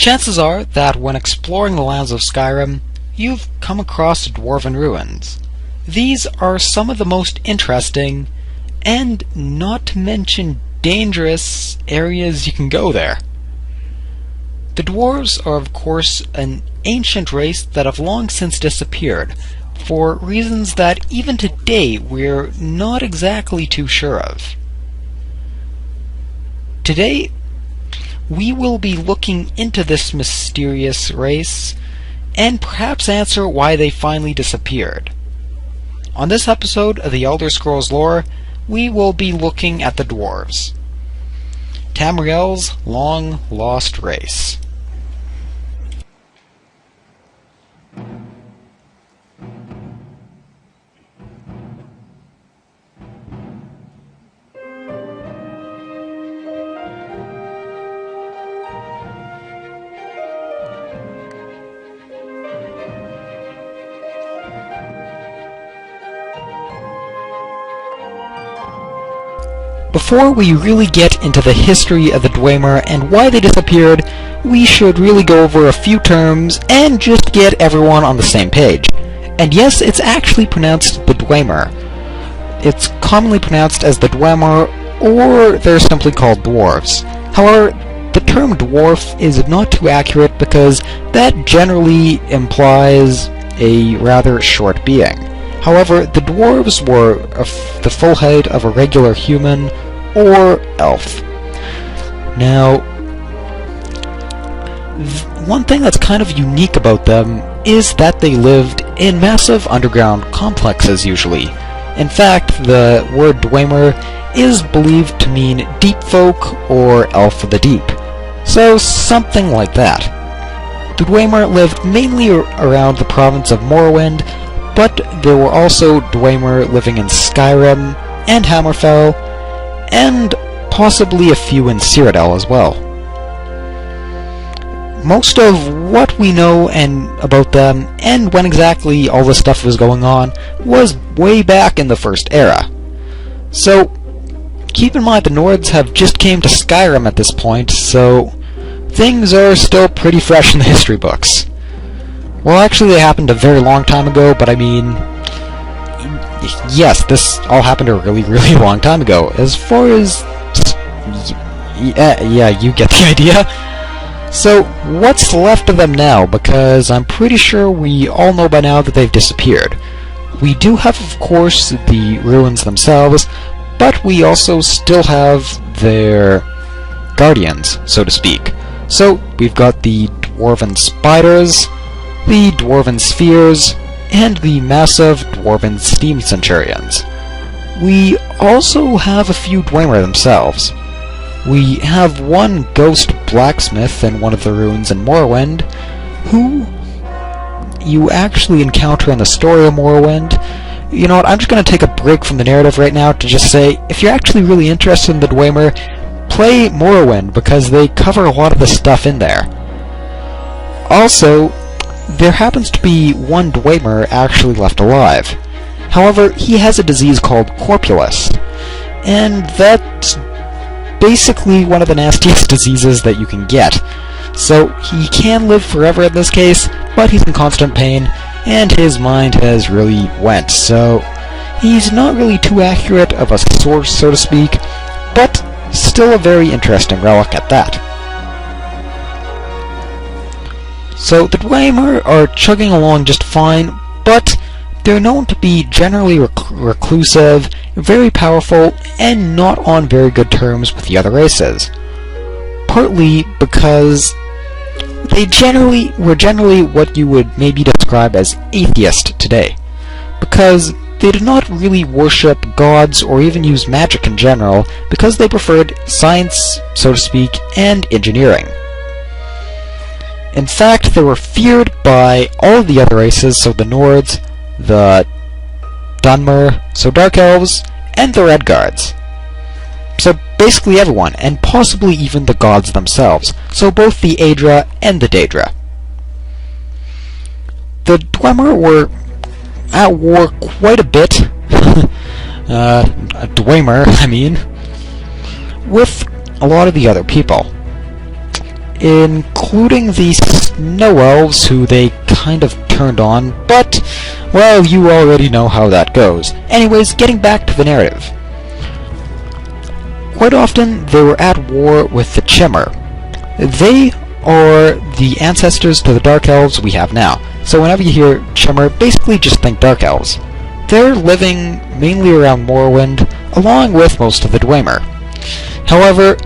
Chances are that when exploring the lands of Skyrim, you've come across dwarven ruins. These are some of the most interesting, and not to mention dangerous, areas you can go there. The dwarves are of course an ancient race that have long since disappeared, for reasons that even today we're not exactly too sure of. Today, we will be looking into this mysterious race, and perhaps answer why they finally disappeared. On this episode of the Elder Scrolls Lore, we will be looking at the dwarves, Tamriel's long-lost race. Before we really get into the history of the Dwemer and why they disappeared, we should really go over a few terms and just get everyone on the same page. And yes, it's actually pronounced the Dwemer. It's commonly pronounced as the Dwemer, or they're simply called dwarves. However, the term dwarf is not too accurate because that generally implies a rather short being. However, the dwarves were the full height of a regular human or elf. Now, one thing that's kind of unique about them is that they lived in massive underground complexes usually. In fact, the word Dwemer is believed to mean deep folk or elf of the deep. So something like that. The Dwemer lived mainly around the province of Morrowind, but there were also Dwemer living in Skyrim and Hammerfell, and possibly a few in Cyrodiil as well. Most of what we know about them, and when exactly all this stuff was going on, was way back in the First Era. So, keep in mind the Nords have just came to Skyrim at this point, so things are still pretty fresh in the history books. Well, actually they happened a very long time ago, but I mean, yes, this all happened a really, really long time ago. As far as... yeah, you get the idea. So, what's left of them now? Because I'm pretty sure we all know by now that they've disappeared. We do have, of course, the ruins themselves, but we also still have their guardians, so to speak. So, we've got the dwarven spiders, the dwarven spheres, and the massive dwarven steam centurions. We also have a few Dwemer themselves. We have one ghost blacksmith in one of the ruins in Morrowind, who you actually encounter in the story of Morrowind. You know what, I'm just going to take a break from the narrative right now to just say, if you're actually really interested in the Dwemer, play Morrowind, because they cover a lot of the stuff in there. Also, there happens to be one Dwemer actually left alive. However, he has a disease called corpulus, and that's basically one of the nastiest diseases that you can get. So he can live forever in this case, but he's in constant pain, and his mind has really went, so he's not really too accurate of a source, so to speak, but still a very interesting relic at that. So the Dwemer are chugging along just fine, but they're known to be generally reclusive, very powerful, and not on very good terms with the other races. Partly because they were generally what you would maybe describe as atheist today, because they did not really worship gods or even use magic in general, because they preferred science, so to speak, and engineering. In fact, they were feared by all of the other races, so the Nords, the Dwemer, so Dark Elves, and the Redguards. So basically everyone, and possibly even the gods themselves, so both the Aedra and the Daedra. The Dwemer were at war quite a bit, Dwemer, I mean, with a lot of the other people. including the snow elves who they kind of turned on, but, well, you already know how that goes. Anyways, getting back to the narrative. Quite often, they were at war with the Dwemer. They are the ancestors to the Dark Elves we have now. So whenever you hear Dwemer, basically just think Dark Elves. They're living mainly around Morrowind, along with most of the Dwemer. However,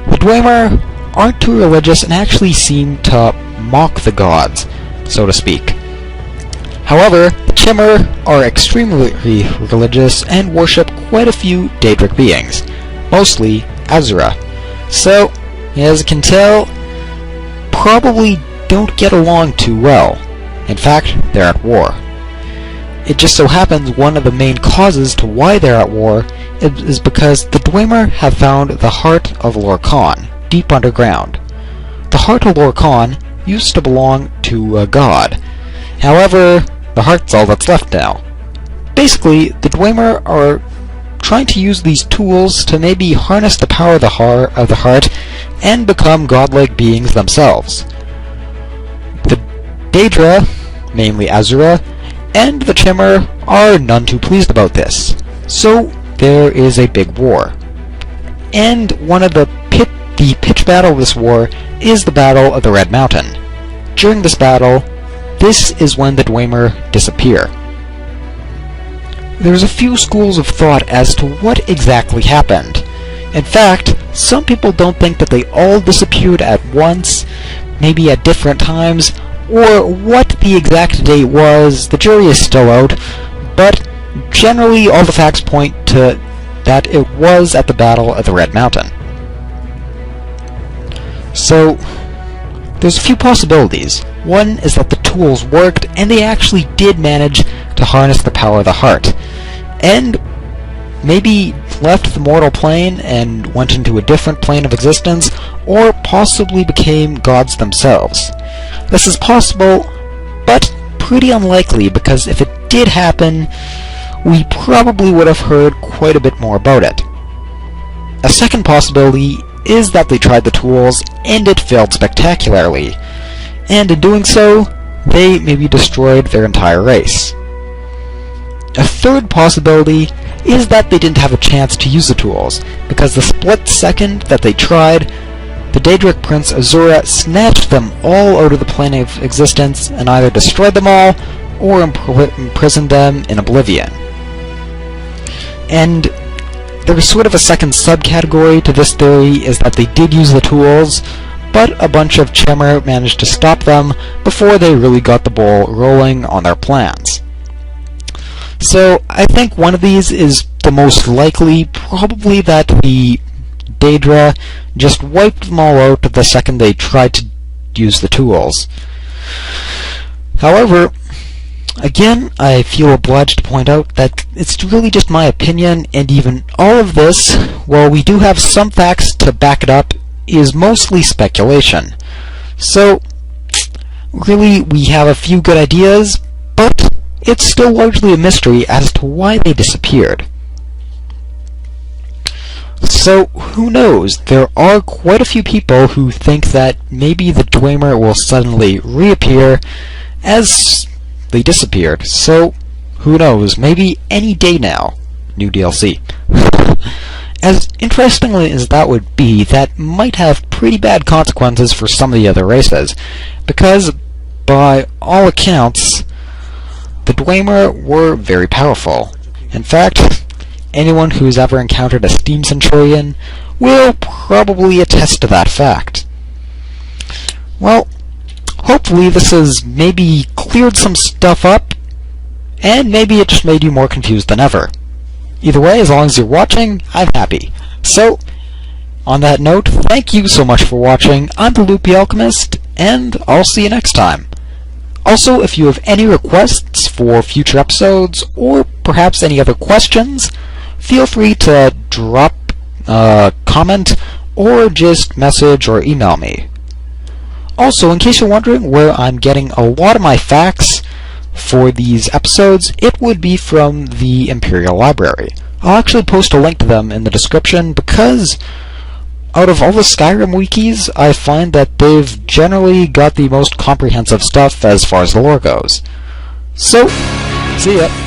the Dwemer aren't too religious and actually seem to mock the gods, so to speak. However, the Dwemer are extremely religious and worship quite a few Daedric beings, mostly Azura. So, as you can tell, probably don't get along too well. In fact, they're at war. It just so happens one of the main causes to why they're at war is because the Dwemer have found the heart of Lorkhan, deep underground. The heart of Lorkhan used to belong to a god. However, the heart's all that's left now. Basically, the Dwemer are trying to use these tools to maybe harness the power of the heart and become godlike beings themselves. The Daedra, mainly Azura, and the Dwemer are none too pleased about this. So there is a big war. And one of the pitch battle of this war is the Battle of the Red Mountain. During this battle, this is when the Dwemer disappear. There's a few schools of thought as to what exactly happened. In fact, some people don't think that they all disappeared at once, maybe at different times, or what the exact date was. The jury is still out, but generally all the facts point to that it was at the Battle of the Red Mountain. So, there's a few possibilities. One is that the tools worked and they actually did manage to harness the power of the heart, and maybe left the mortal plane and went into a different plane of existence, or possibly became gods themselves. This is possible, but pretty unlikely, because if it did happen, we probably would have heard quite a bit more about it. A second possibility is that they tried the tools and it failed spectacularly, and in doing so, they maybe destroyed their entire race. A third possibility is that they didn't have a chance to use the tools, because the split second that they tried, the Daedric Prince Azura snatched them all out of the plane of existence and either destroyed them all or imprisoned them in oblivion. And there was sort of a second subcategory to this theory, is that they did use the tools, but a bunch of Dwemer managed to stop them before they really got the ball rolling on their plans. So I think one of these is the most likely, probably that the Daedra just wiped them all out the second they tried to use the tools. However, again, I feel obliged to point out that it's really just my opinion, and even all of this, while we do have some facts to back it up, is mostly speculation. So, really, we have a few good ideas, but it's still largely a mystery as to why they disappeared. So, who knows? There are quite a few people who think that maybe the Dwemer will suddenly reappear as they disappeared. So, who knows? Maybe any day now. New DLC. As interestingly as that would be, that might have pretty bad consequences for some of the other races, because, by all accounts, the Dwemer were very powerful. In fact, anyone who's ever encountered a steam centurion will probably attest to that fact. Well, hopefully this has maybe cleared some stuff up, and maybe it just made you more confused than ever. Either way, as long as you're watching, I'm happy. So, on that note, thank you so much for watching. I'm TheLoopyAlchemist, and I'll see you next time. Also, if you have any requests for future episodes, or perhaps any other questions, feel free to drop a comment, or just message or email me. Also, in case you're wondering where I'm getting a lot of my facts for these episodes, it would be from the Imperial Library. I'll actually post a link to them in the description, because out of all the Skyrim wikis, I find that they've generally got the most comprehensive stuff as far as the lore goes. So, see ya.